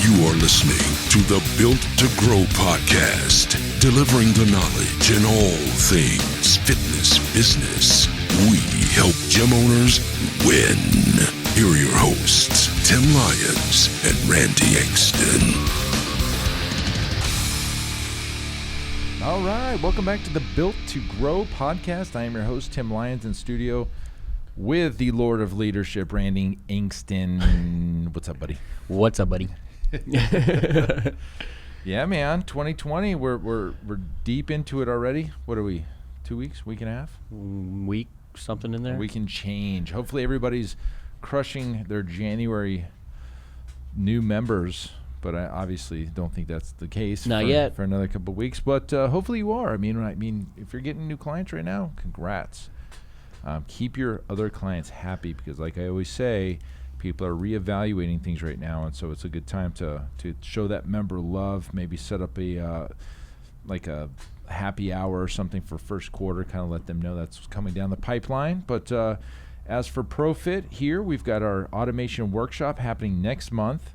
You are listening to the Built to Grow podcast, delivering the knowledge in all things fitness business. We help gym owners win. Here are your hosts, Tim Lyons and Randy Engston. All right, welcome back to the Built to Grow podcast. I am your host, Tim Lyons, in studio with the Lord of Leadership, Randy Engston. What's up, buddy? What's up, buddy? Yeah, man. 2020. We're deep into it already. What are we? 2 weeks? Week and a half? Week something in there. We can change. Hopefully, everybody's crushing their January new members. But I obviously don't think that's the case. Not yet for another couple of weeks. But hopefully you are. I mean, if you're getting new clients right now, congrats. Keep your other clients happy because, like I always say, people are reevaluating things right now, and so it's a good time to show that member love. Maybe set up a happy hour or something for first quarter. Kind of let them know that's coming down the pipeline. But as for ProFit, here we've got our automation workshop happening next month.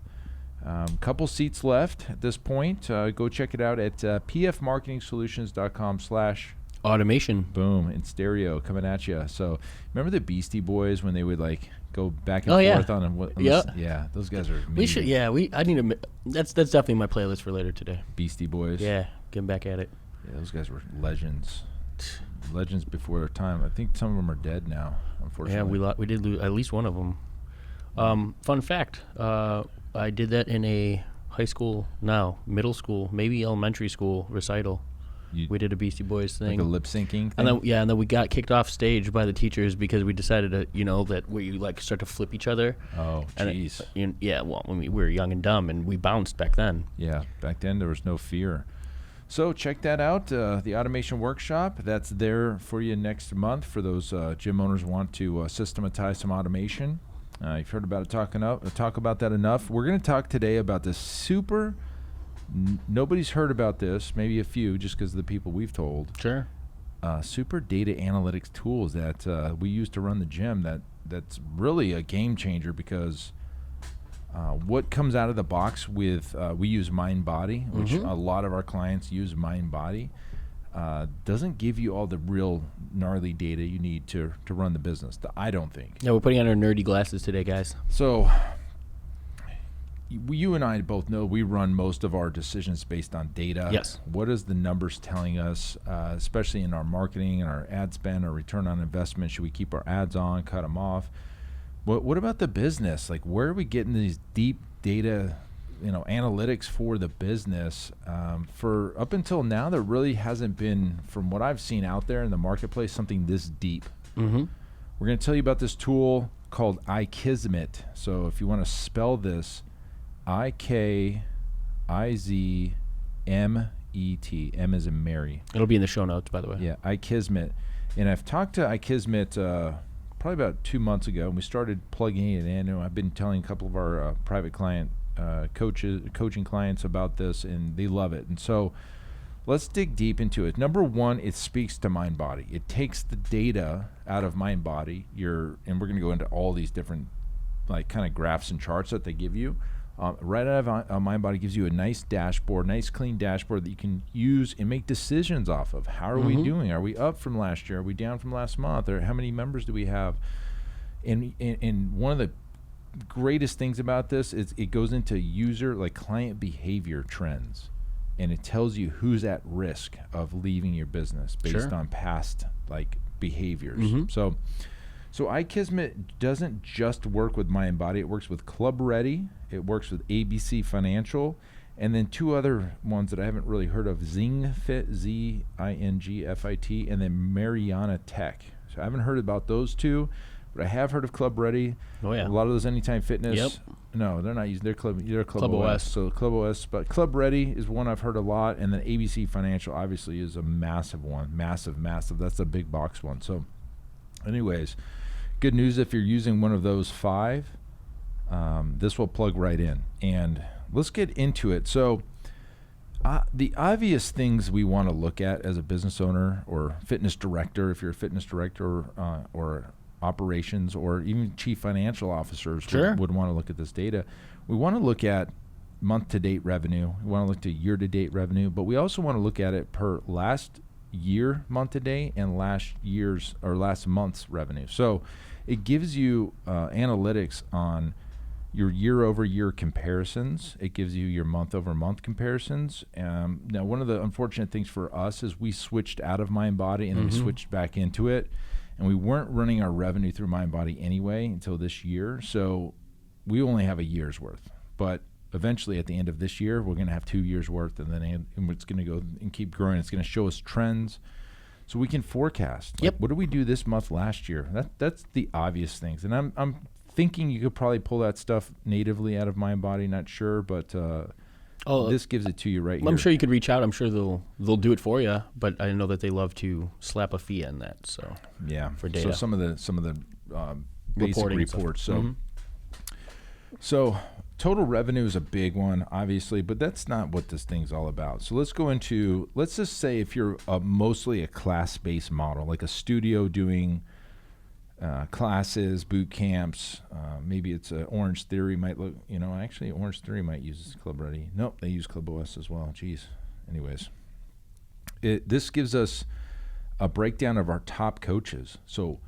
Couple seats left at this point. Go check it out at pfmarketingsolutions.com/automation. Boom, in stereo coming at you. So remember the Beastie Boys when they would like go back and forth on them? Yeah, those guys are amazing. We should. Yeah, I need to. That's definitely my playlist for later today. Beastie Boys. Yeah, getting back at it. Yeah, those guys were legends. Legends before their time. I think some of them are dead now, unfortunately. Yeah, we did lose at least one of them. Fun fact. I did that in a high school, middle school, maybe elementary school recital. We did a Beastie Boys thing. Like a lip syncing thing? And then we got kicked off stage by the teachers because we decided to, that we like start to flip each other. Oh, jeez. Yeah, well, when we were young and dumb and we bounced back then. Yeah, back then there was no fear. So check that out, the automation workshop. That's there for you next month for those gym owners who want to systematize some automation. You've heard about it, talk about that enough. We're going to talk today about this super, nobody's heard about this, maybe a few just because of the people we've told. Sure. Super data analytics tools that we use to run the gym that's really a game changer because what comes out of the box with, we use MindBody, which a lot of our clients use MindBody. Doesn't give you all the real gnarly data you need to run the business. I don't think. Yeah, we're putting on our nerdy glasses today, guys. So you and I both know we run most of our decisions based on data. Yes. What is the numbers telling us, especially in our marketing and our ad spend, our return on investment? Should we keep our ads on, cut them off? What about the business? Like, where are we getting these deep data analytics for the business? For up until now, there really hasn't been, from what I've seen out there in the marketplace, something this deep. We're going to tell you about this tool called Ikizmet. So if you want to spell this, Ikizmet, M as in Mary. It'll be in the show notes, by the way. Yeah, Ikizmet. And I've talked to Ikizmet probably about 2 months ago, and we started plugging it in. And I've been telling a couple of our private client coaching clients about this, and they love it. And so let's dig deep into it. Number one, it speaks to MindBody. It takes the data out of MindBody. And we're going to go into all these different like kind of graphs and charts that they give you. Right out of MindBody gives you a nice dashboard, nice clean dashboard that you can use and make decisions off of. How are we doing? Are we up from last year? Are we down from last month? Or how many members do we have? And one of the greatest things about this is it goes into client behavior trends, and it tells you who's at risk of leaving your business based on past behaviors. So Ikizmet doesn't just work with MindBody. It works with Club Ready. It works with ABC Financial, and then two other ones that I haven't really heard of: ZingFit, ZingFit, and then Mariana Tech. So I haven't heard about those two. But I have heard of Club Ready. Oh, yeah. A lot of those Anytime Fitness. Yep. No, they're not using their Club OS. So Club OS. But Club Ready is one I've heard a lot. And then ABC Financial obviously is a massive one. Massive. That's a big box one. So anyways, good news if you're using one of those 5. This will plug right in. And let's get into it. So the obvious things we want to look at as a business owner or fitness director, if you're a fitness director or operations or even chief financial officers would want to look at this data. We want to look at month-to-date revenue. We want to look to year-to-date revenue, but we also want to look at it per last year month-to-date and last month's revenue. So it gives you analytics on your year-over-year comparisons. It gives you your month-over-month comparisons. Now, one of the unfortunate things for us is we switched out of MindBody and then we switched back into it, and we weren't running our revenue through MindBody anyway until this year. So we only have a year's worth, but eventually at the end of this year, we're going to have 2 years worth, and then it's going to go and keep growing. It's going to show us trends so we can forecast. Like, what did we do this month last year? That's the obvious things. And I'm thinking you could probably pull that stuff natively out of MindBody, not sure, but this gives it to you right here. I'm sure you could reach out. I'm sure they'll do it for you, but I know that they love to slap a fee on that. So yeah, for data. So some of the basic reports. So total revenue is a big one, obviously, but that's not what this thing's all about. So let's just say if you're mostly a class-based model, like a studio doing classes, boot camps, maybe it's Orange Theory might look, actually Orange Theory might use Club Ready. Nope, they use Club OS as well. Jeez. Anyways, this gives us a breakdown of our top coaches. So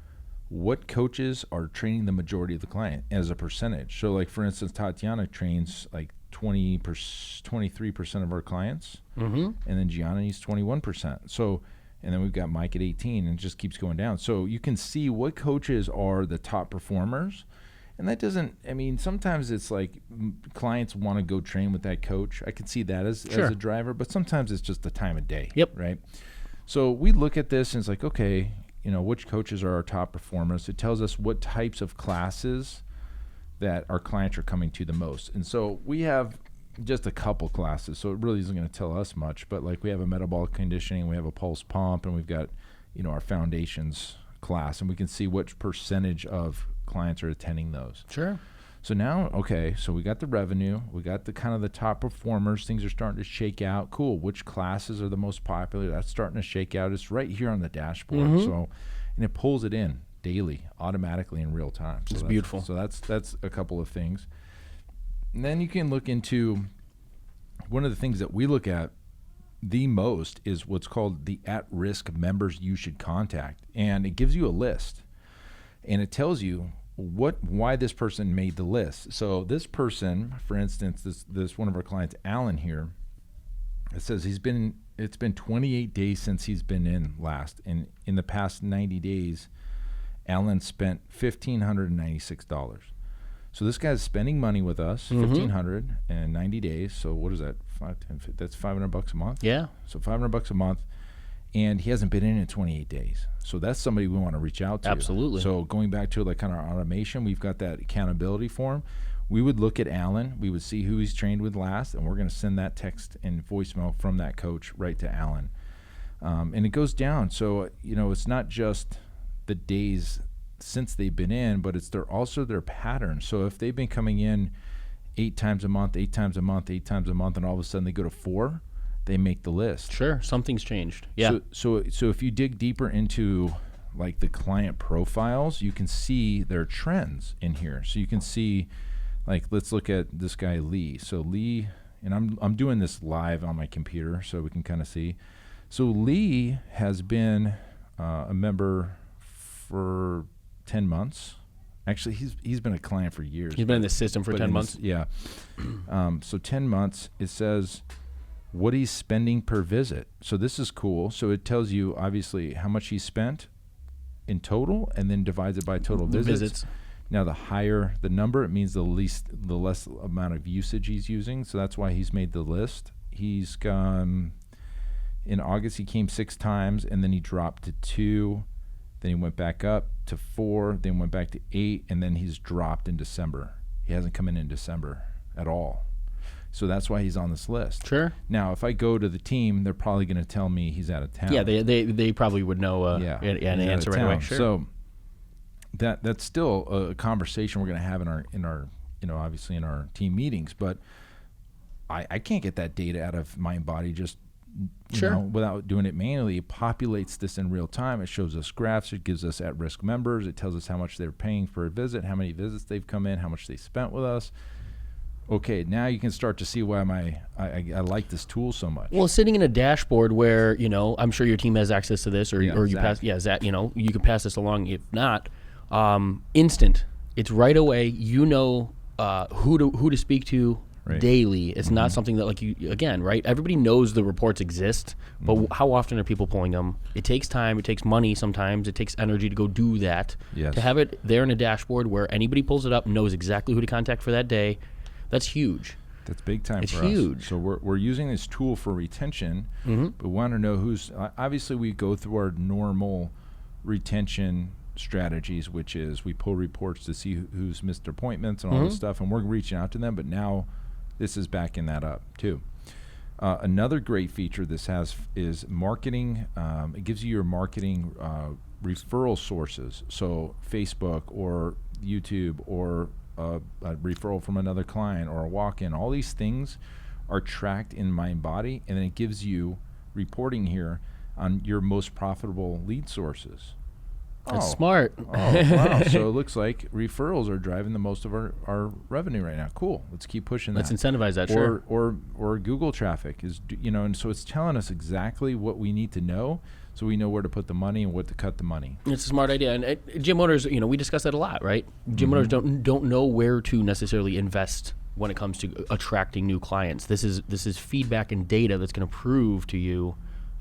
what coaches are training the majority of the client as a percentage. So like, for instance, Tatiana trains like 23% of our clients, and then Gianni's 21%. So, and then we've got Mike at 18, and it just keeps going down. So you can see what coaches are the top performers. And that doesn't, sometimes it's like clients want to go train with that coach. I can see that as a driver, but sometimes it's just the time of day, right? So we look at this and it's like, okay, which coaches are our top performers. It tells us what types of classes that our clients are coming to the most. And so we have just a couple classes, so it really isn't going to tell us much, but like we have a metabolic conditioning, we have a pulse pump, and we've got, our foundations class, and we can see which percentage of clients are attending those. Sure. So now, okay, so we got the revenue, we got the kind of the top performers, things are starting to shake out. Cool, which classes are the most popular? That's starting to shake out. It's right here on the dashboard. So, and it pulls it in daily, automatically in real time. So it's beautiful. So that's a couple of things. And then you can look into, one of the things that we look at the most is what's called the at-risk members you should contact. And it gives you a list. And it tells you why this person made the list. So this person, for instance, this one of our clients, Alan here, it says it's been 28 days since he's been in last. And in the past 90 days, Alan spent $1,596. So this guy's spending money with us, $1,500 in 90 days. So what is that? 5, 10, 15, that's $500 a month. Yeah. So $500 a month, and he hasn't been in 28 days. So that's somebody we want to reach out to. Absolutely. So going back to like kind of our automation, we've got that accountability form. We would look at Alan. We would see who he's trained with last, and we're going to send that text and voicemail from that coach right to Alan. And it goes down. So it's not just the days since they've been in, but it's also their pattern. So if they've been coming in 8 times a month, 8 times a month, 8 times a month, and all of a sudden they go to 4, they make the list. Sure, something's changed. Yeah. So if you dig deeper into like the client profiles, you can see their trends in here. So you can see, like, let's look at this guy Lee. So Lee, and I'm doing this live on my computer so we can kind of see. So Lee has been a member for 10 months. Actually, he's been a client for years. He's been in the system for 10 months. Yeah. So 10 months, it says what he's spending per visit. So this is cool. So it tells you, obviously, how much he spent in total and then divides it by total visits. Now, the higher the number, it means the less amount of usage he's using. So that's why he's made the list. He's gone, in August, he came 6 times, and then he dropped to 2. Then he went back up to 4, then went back to 8, and then he's dropped in December. He hasn't come in December at all. So that's why he's on this list. Sure. Now, if I go to the team, they're probably going to tell me he's out of town. Yeah, they probably would know an answer right away. Sure. So that's still a conversation we're going to have in our obviously in our team meetings. But I can't get that data out of MindBody just without doing it manually. It populates this in real time. It shows us graphs. It gives us at-risk members. It tells us how much they're paying for a visit, how many visits they've come in, how much they spent with us. okay, now you can start to see why I like this tool so much. Well, sitting in a dashboard where, I'm sure your team has access to this, or you Zach. pass, Zach, you can pass this along. If not, instant. It's right away. Who to speak to daily. It's not something that right? Everybody knows the reports exist, but how often are people pulling them? It takes time. It takes money sometimes. It takes energy to go do that. Yes. To have it there in a dashboard where anybody pulls it up, knows exactly who to contact for that day, that's huge. That's big time it's for huge. us. So we're using this tool for retention, but we want to know who's, obviously we go through our normal retention strategies, which is we pull reports to see who's missed appointments and all this stuff, and we're reaching out to them, but now this is backing that up too. Another great feature this has is marketing. It gives you your marketing referral sources. So Facebook or YouTube or a referral from another client or a walk-in. All these things are tracked in MindBody, and then it gives you reporting here on your most profitable lead sources. That's smart. Oh, wow. So it looks like referrals are driving the most of our revenue right now. Cool. Let's keep pushing that. Let's incentivize that, sure. Or Google traffic is, and so it's telling us exactly what we need to know so we know where to put the money and what to cut the money. It's a smart idea. And gym owners, we discuss that a lot, right? Gym owners don't know where to necessarily invest when it comes to attracting new clients. This is feedback and data that's going to prove to you,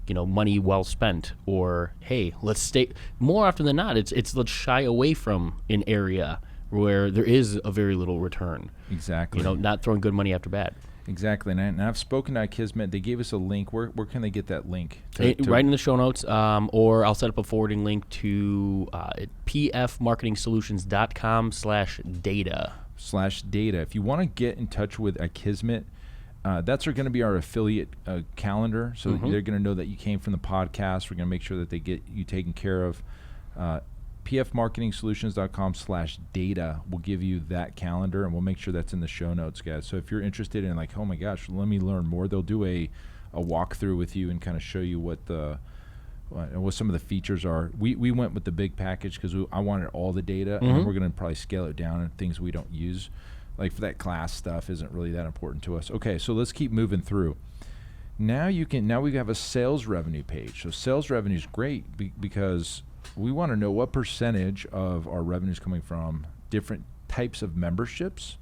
money well spent, or hey, let's stay. More often than not, it's let's shy away from an area where there is a very little return. Exactly. Not throwing good money after bad. Exactly. And I've spoken to Ikizmet. They gave us a link. Where can they get that link? Right in the show notes, or I'll set up a forwarding link to pfmarketingsolutions.com/data. /data. If you want to get in touch with Ikizmet, that's going to be our affiliate calendar. So they're going to know that you came from the podcast. We're going to make sure that they get you taken care of. pfmarketingsolutions.com/data will give you that calendar, and we'll make sure that's in the show notes, guys. So if you're interested in oh my gosh, let me learn more, they'll do a walkthrough with you and kind of show you what some of the features are. We went with the big package because I wanted all the data, and then we're going to probably scale it down and things we don't use. Like for that class stuff isn't really that important to us. Okay, so let's keep moving through. Now we have a sales revenue page. So sales revenue is great because we want to know what percentage of our revenue is coming from different types of memberships.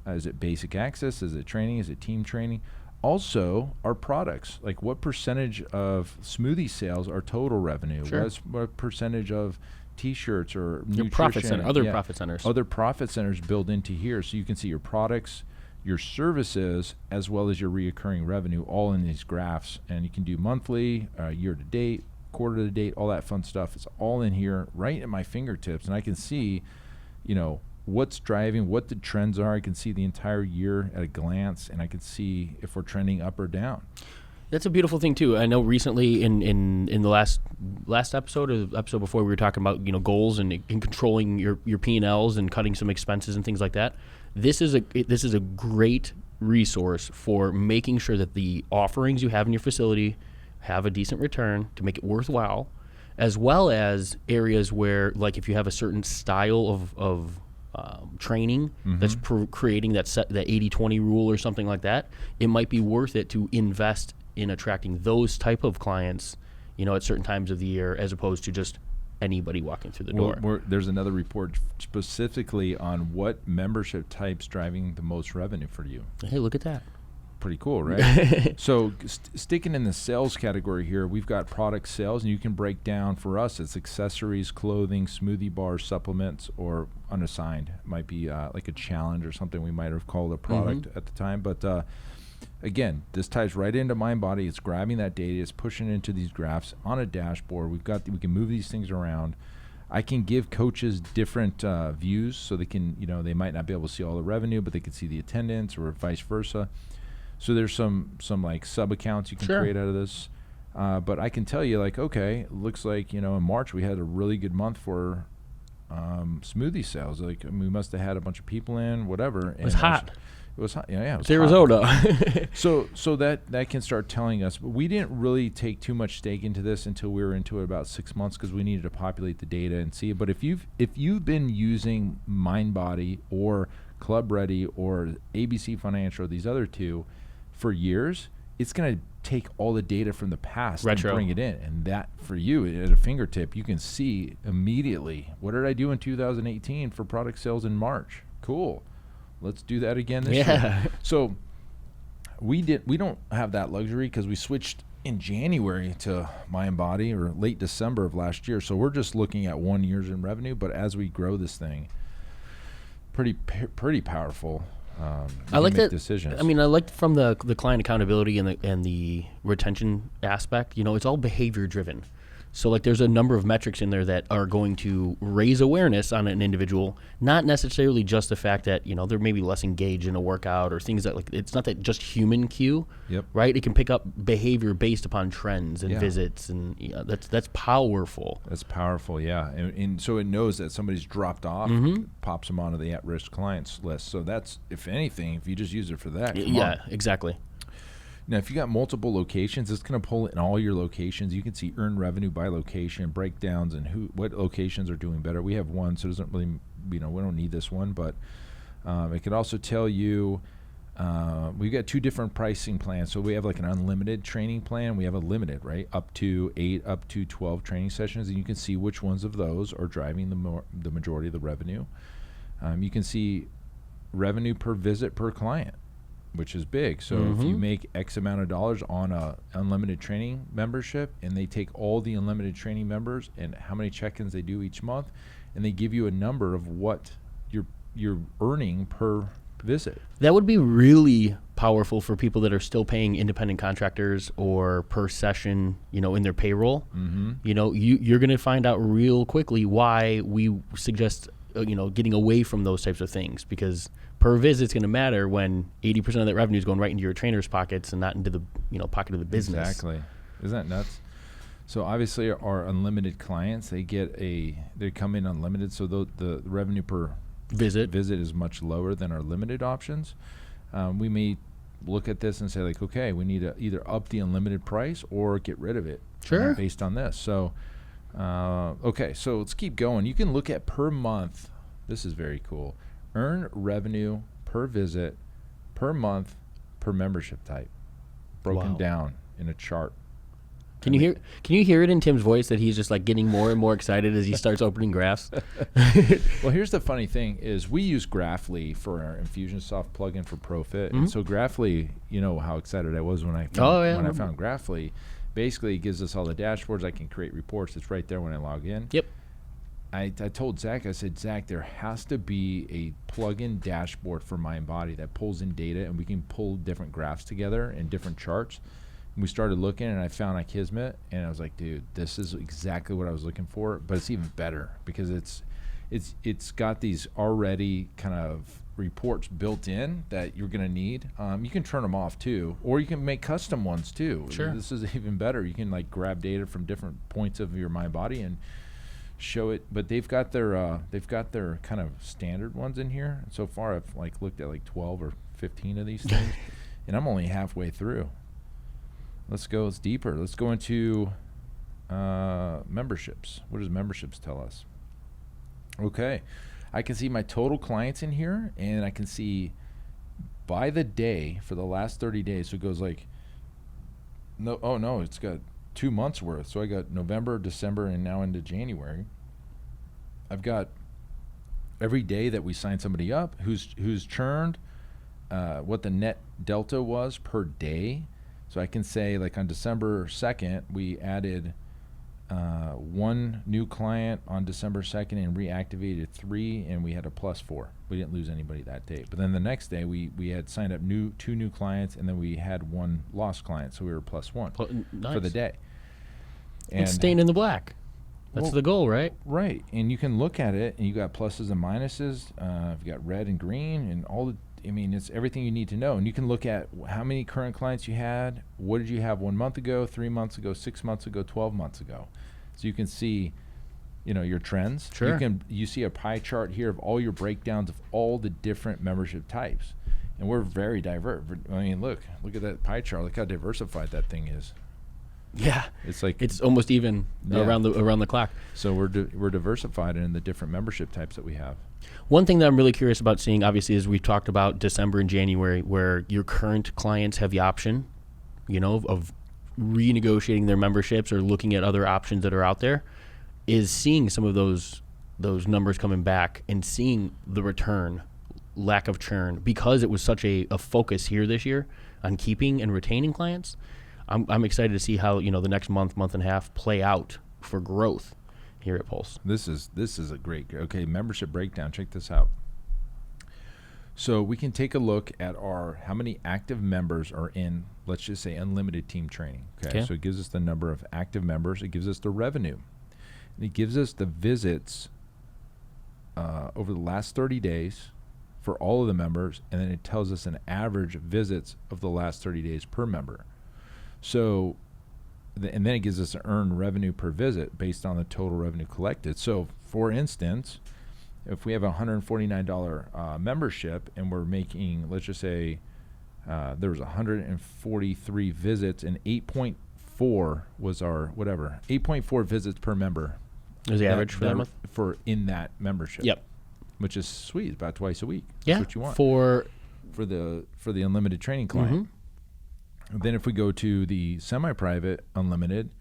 Is it basic access? Is it training? Is it team training? Also, our products. Like what percentage of smoothie sales are total revenue? Sure. What percentage of T-shirts or your nutrition? Profit center, other profit centers. Other profit centers built into here. So you can see your products, your services, as well as your reoccurring revenue all in these graphs. And you can do monthly, year to date, quarter to date, all that fun stuff. It's all in here right at my fingertips, and I can see what's driving, what the trends are. I can see the entire year at a glance, and I can see if we're trending up or down. That's a beautiful thing too. I know recently in the last episode or the episode before, we were talking about goals and controlling your P&Ls and cutting some expenses and things like that. This is a great resource for making sure that the offerings you have in your facility have a decent return to make it worthwhile, as well as areas where, like, if you have a certain style of training that's creating that 80-20 rule or something like that, it might be worth it to invest in attracting those type of clients, at certain times of the year, as opposed to just anybody walking through the door. There's another report specifically on what membership types driving the most revenue for you. Hey, look at that. Pretty cool, right? So sticking in the sales category here, we've got product sales, and you can break down, for us, it's accessories, clothing, smoothie bars, supplements, or unassigned. It might be like a challenge or something we might have called a product at the time. But again, this ties right into MindBody. It's grabbing that data, it's pushing it into these graphs on a dashboard. We can move these things around. I can give coaches different views, so they can, they might not be able to see all the revenue, but they can see the attendance, or vice versa. So there's some like sub accounts you can create out of this. But I can tell you, okay, it looks like, in March we had a really good month for smoothie sales. We must have had a bunch of people in, whatever. It was hot. It was hot. Yeah, it was It's Arizona. So that can start telling us. But we didn't really take too much stake into this until we were into it about 6 months because we needed to populate the data and see. But if you've been using MindBody or Club Ready or ABC Financial or these other two for years, it's going to take all the data from the past Retro. and bring it in. And that, for you, at a fingertip, you can see immediately, what did I do in 2018 for product sales in March? Cool. Let's do that again this year. So we don't have that luxury because we switched in January to MindBody or late December of last year. So we're just looking at 1 year's in revenue. But as we grow this thing, pretty powerful. I like that decisions. I mean, I like from the client accountability and the retention aspect. You know, it's all behavior driven. So like there's a number of metrics in there that are going to raise awareness on an individual, not necessarily just the fact that, you know, they're maybe less engaged in a workout or things that like, it's not that just human cue, right? It can pick up behavior based upon trends and visits, and that's powerful. That's powerful, yeah. And so it knows that somebody's dropped off, pops them onto the at-risk clients list. So that's, if anything, if you just use it for that, exactly. Now, if you got multiple locations, it's going to pull in all your locations. You can see earned revenue by location, breakdowns, and what locations are doing better. We have one, so it doesn't really, we don't need this one, but it could also tell you, we've got 2 different pricing plans. So we have like an unlimited training plan. We have a limited, right? Up to 8, up to 12 training sessions, and you can see which ones of those are driving the majority of the revenue. You can see revenue per visit per client, which is big. So if you make X amount of dollars on a unlimited training membership, and they take all the unlimited training members and how many check-ins they do each month, and they give you a number of what you're earning per visit. That would be really powerful for people that are still paying independent contractors or per session, you know, in their payroll. You know, you're going to find out real quickly why we suggest, getting away from those types of things, because per visit is going to matter when 80% of that revenue is going right into your trainer's pockets and not into the pocket of the business. Exactly. Isn't that nuts? So obviously our unlimited clients, they come in unlimited, so the revenue per visit is much lower than our limited options. We may look at this and say like, okay, we need to either up the unlimited price or get rid of it. Sure. Based on this. So okay, so let's keep going. You can look at per month. This is very cool. Earn revenue per visit, per month, per membership type, broken down in a chart. Can you hear it in Tim's voice that he's just like getting more and more excited as he starts opening graphs? Well, here's the funny thing is we use Graphly for our Infusionsoft plugin for ProFit. And so Graphly, you know how excited I was when I found Graphly. Basically, it gives us all the dashboards. I can create reports. It's right there when I log in. Yep. I told Zach, I said, Zach, there has to be a plug-in dashboard for MindBody that pulls in data, and we can pull different graphs together and different charts. And we started looking, and I found Ikizmet, and I was like, dude, this is exactly what I was looking for, but it's even better because it's got these already kind of reports built in that you're going to need. You can turn them off too, or you can make custom ones too. Sure. This is even better. You can like grab data from different points of your MindBody and show it, but they've got their kind of standard ones in here. And so far I've like looked at like 12 or 15 of these things and I'm only halfway through. Let's deeper. Let's go into memberships. What does memberships tell us? Okay, I can see my total clients in here, and I can see by the day for the last 30 days. So it goes like it's got 2 months worth. So I got November, December, and now into January. I've got every day that we sign somebody up, who's churned, what the net delta was per day. So I can say like on December 2nd, we added 1 new client on December 2nd and reactivated 3, and we had a +4. We didn't lose anybody that day. But then the next day we had signed up 2 new clients, and then we had 1 lost client, so we were +1 nice. For the day. And staying in the black. That's the goal, right? Right. And you can look at it, and you got pluses and minuses. You've got red and green, and it's everything you need to know. And you can look at how many current clients you had. What did you have 1 month ago, 3 months ago, 6 months ago, 12 months ago? So you can see, your trends. Sure. You see a pie chart here of all your breakdowns of all the different membership types. And we're very diverse. I mean, look at that pie chart. Look how diversified that thing is. Yeah, It's almost even around the clock. So we're diversified in the different membership types that we have. One thing that I'm really curious about seeing, obviously, is we've talked about December and January, where your current clients have the option, of renegotiating their memberships or looking at other options that are out there. Is seeing some of those numbers coming back and seeing the return, lack of churn, because it was such a focus here this year on keeping and retaining clients. I'm excited to see how the next month and a half play out for growth here at Pulse. This is a great membership breakdown. Check this out. So we can take a look at how many active members are in, let's just say, unlimited team training. Okay. So it gives us the number of active members. It gives us the revenue. And it gives us the visits over the last 30 days for all of the members, and then it tells us an average visits of the last 30 days per member. So, and then it gives us an earned revenue per visit based on the total revenue collected. So, for instance, if we have a $149 membership and we're making, let's just say, there was 143 visits and 8.4 was our 8.4 visits per member. Is the average for that month? In that membership. Yep. Which is sweet. It's about twice a week. Yeah. That's what you want for the unlimited training client. Mm-hmm. Then if we go to the semi-private unlimited,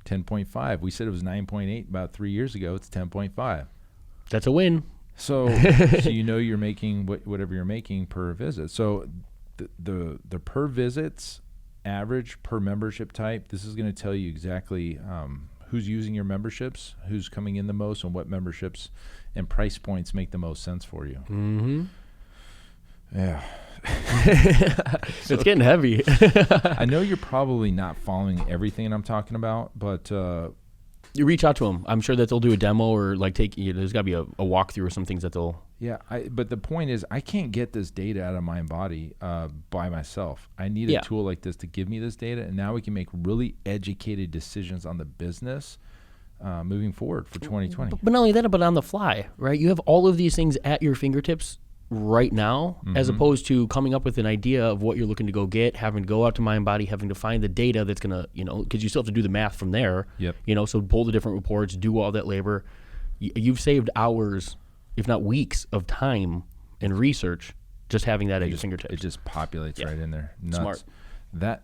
10.5. We said it was 9.8 about 3 years ago. It's 10.5. That's a win. So you're making whatever you're making per visit. So the per visits average per membership type, this is going to tell you exactly who's using your memberships, who's coming in the most, and what memberships and price points make the most sense for you. Mm-hmm. Yeah. It's getting heavy. I know you're probably not following everything I'm talking about, but you reach out to them. I'm sure that they'll do a demo or there's got to be a walkthrough or some things that they'll. Yeah, but the point is, I can't get this data out of MindBody by myself. I need a tool like this to give me this data, and now we can make really educated decisions on the business moving forward for 2020. But not only that, but on the fly, right? You have all of these things at your fingertips right now, as opposed to coming up with an idea of what you're looking to go get, having to go out to MindBody, having to find the data that's going to, because you still have to do the math from there. Yep. So pull the different reports, do all that labor. You've saved hours, if not weeks, of time and research just having that at your fingertips. It just populates right in there. Nuts. Smart. That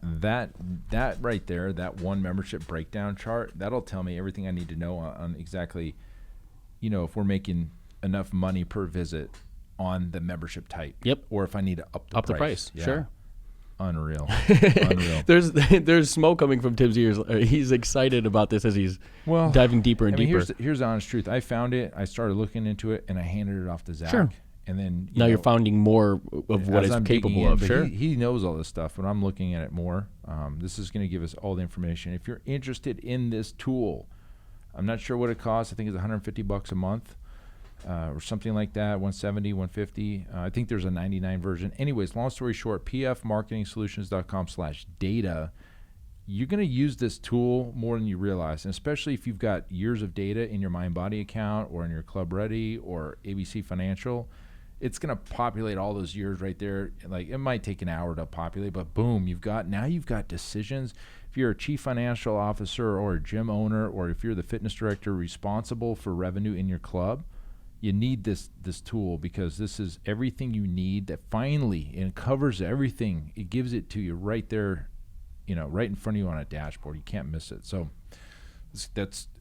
right there, that one membership breakdown chart, that'll tell me everything I need to know on exactly, if we're making enough money per visit on the membership type. Yep. Or if I need to up the price. Yeah. Sure. Unreal. There's smoke coming from Tim's ears. He's excited about this as he's diving deeper and deeper. Here's the honest truth. I found it. I started looking into it, and I handed it off to Zach. Sure. And then now you're finding more of what it's capable of. Sure. He knows all this stuff, but I'm looking at it more. This is going to give us all the information. If you're interested in this tool, I'm not sure what it costs. I think it's $150 a month. Or something like that, 170, 150. I think there's a 99 version. Anyways, long story short, pfmarketingsolutions.com/data. You're going to use this tool more than you realize, and especially if you've got years of data in your MindBody account or in your Club Ready or ABC Financial. It's going to populate all those years right there. Like, it might take an hour to populate, but boom, you've got decisions. If you're a chief financial officer or a gym owner, or if you're the fitness director responsible for revenue in your club, you need this tool, because this is everything you need that finally, and it covers everything. It gives it to you right there, right in front of you on a dashboard. You can't miss it. So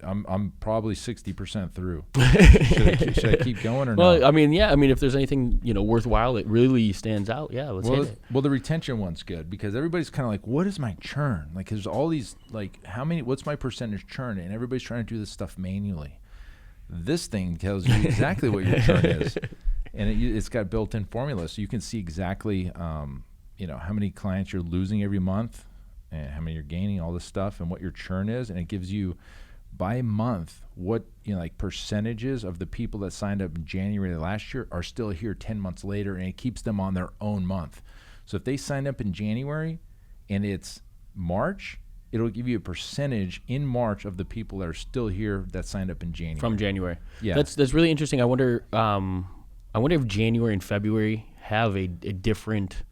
I'm probably 60% through. Should I keep going or not? Well, I mean, if there's anything, worthwhile that really stands out, let's hit it. Well, the retention one's good, because everybody's kind of like, what is my churn? Like, there's all these, like, what's my percentage churn? And everybody's trying to do this stuff manually. This thing tells you exactly what your churn is, and it's got built-in formulas, so you can see exactly, how many clients you're losing every month, and how many you're gaining, all this stuff, and what your churn is, and it gives you by month what percentages of the people that signed up in January last year are still here 10 months later, and it keeps them on their own month. So if they signed up in January and it's March, it'll give you a percentage in March of the people that are still here that signed up in January. From January. Yeah. That's really interesting. I wonder if January and February have a different,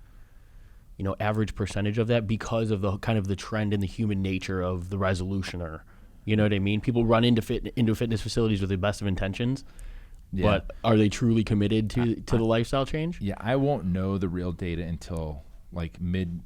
average percentage of that because of the kind of the trend in the human nature of the resolutioner. You know what I mean? People run into fitness facilities with the best of intentions, but are they truly committed to the lifestyle change? Yeah, I won't know the real data until like mid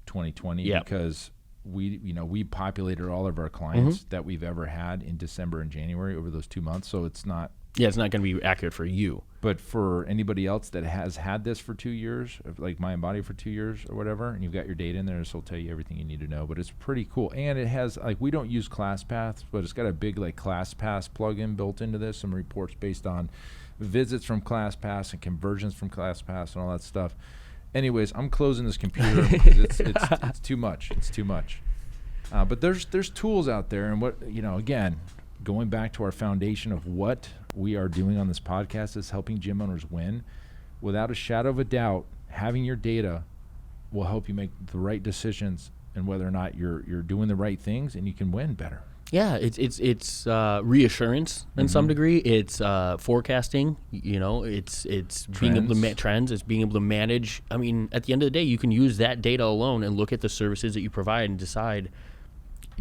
2020 because we populated all of our clients that we've ever had in December and January over those 2 months, so it's not. Yeah, it's not going to be accurate for you. But for anybody else that has had this for 2 years, like MindBody for 2 years or whatever, and you've got your data in there, this will tell you everything you need to know. But it's pretty cool. And it has, like, we don't use ClassPath, but it's got a big, like, ClassPath plugin built into this, some reports based on visits from ClassPath and conversions from ClassPath and all that stuff. Anyways, I'm closing this computer because it's too much. It's too much. But there's tools out there, and what, again, going back to our foundation of what we are doing on this podcast is helping gym owners win. Without a shadow of a doubt, having your data will help you make the right decisions and whether or not you're doing the right things, and you can win better. Yeah, it's reassurance in some degree. It's forecasting. It's trends. Being able to trends. It's being able to manage. I mean, at the end of the day, you can use that data alone and look at the services that you provide and decide,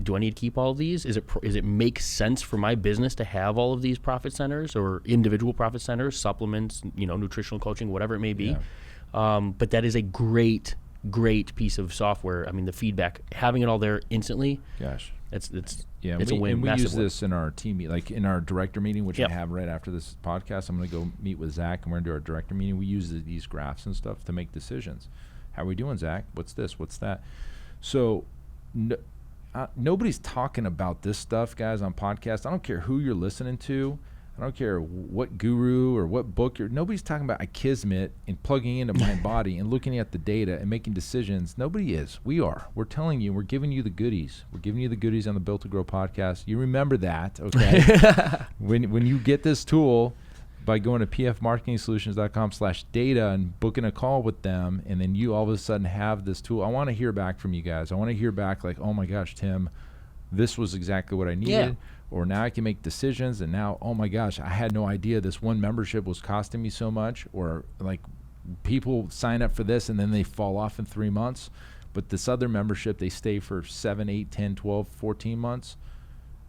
do I need to keep all of these? Is it make sense for my business to have all of these profit centers or individual profit centers, supplements, nutritional coaching, whatever it may be? Yeah. But that is a great piece of software. I mean, the feedback, having it all there instantly. Gosh, it's a win. And we use this in our team, like in our director meeting, which Yep. I have right after this podcast. I'm going to go meet with Zach, and we're going to do our director meeting. We use these graphs and stuff to make decisions. How are we doing, Zach? What's this? What's that? So. Nobody's talking about this stuff, guys, on podcasts. I don't care who you're listening to. I don't care what guru or what book nobody's talking about Ikizmet and plugging into MindBody and looking at the data and making decisions. Nobody is. We are. We're telling you. We're giving you the goodies. We're giving you the goodies on the Built to Grow podcast. You remember that, okay? when you get this tool, by going to pfmarketingsolutions.com/data and booking a call with them, and then you all of a sudden have this tool. I want to hear back from you guys. I want to hear back like, oh my gosh, Tim, this was exactly what I needed. Yeah. Or now I can make decisions, and now, oh my gosh, I had no idea this one membership was costing me so much. Or like people sign up for this and then they fall off in 3 months. But this other membership, they stay for 7, 8, 10, 12, 14 months.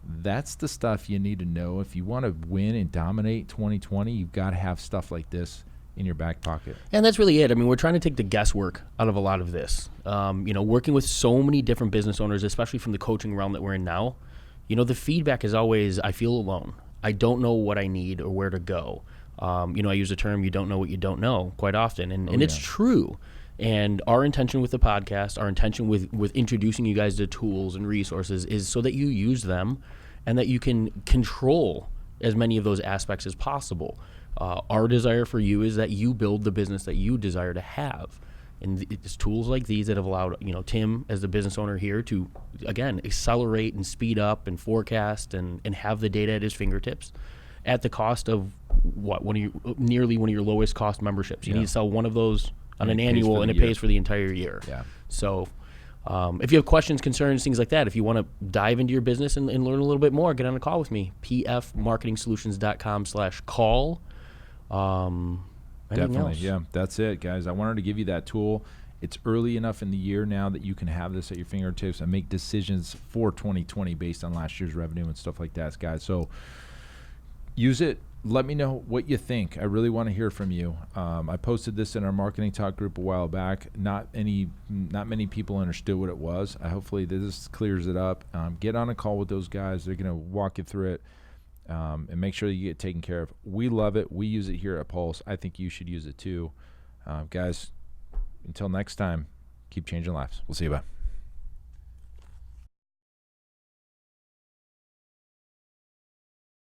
That's the stuff you need to know. If you want to win and dominate 2020, you've got to have stuff like this in your back pocket. And that's really it. I mean, we're trying to take the guesswork out of a lot of this. Working with so many different business owners, especially from the coaching realm that we're in now, the feedback is always, I feel alone. I don't know what I need or where to go. I use the term, you don't know what you don't know quite often. And it's true. And our intention with the podcast, our intention with introducing you guys to tools and resources is so that you use them and that you can control as many of those aspects as possible. Our desire for you is that you build the business that you desire to have. And it's tools like these that have allowed, Tim as the business owner here to, again, accelerate and speed up and forecast and have the data at his fingertips at the cost of nearly one of your lowest cost memberships. You need to sell one of those on an annual, and it pays for the entire year. Yeah. So if you have questions, concerns, things like that, if you want to dive into your business and learn a little bit more, get on a call with me, pfmarketingsolutions.com/call. Definitely, yeah. That's it, guys. I wanted to give you that tool. It's early enough in the year now that you can have this at your fingertips and make decisions for 2020 based on last year's revenue and stuff like that, guys. So use it. Let me know what you think. I really want to hear from you. I posted this in our marketing talk group a while back. Not many people understood what it was. Hopefully this clears it up. Get on a call with those guys. They're going to walk you through it and make sure you get taken care of. We love it. We use it here at Pulse. I think you should use it too. Guys, until next time, keep changing lives. We'll see you. Bye.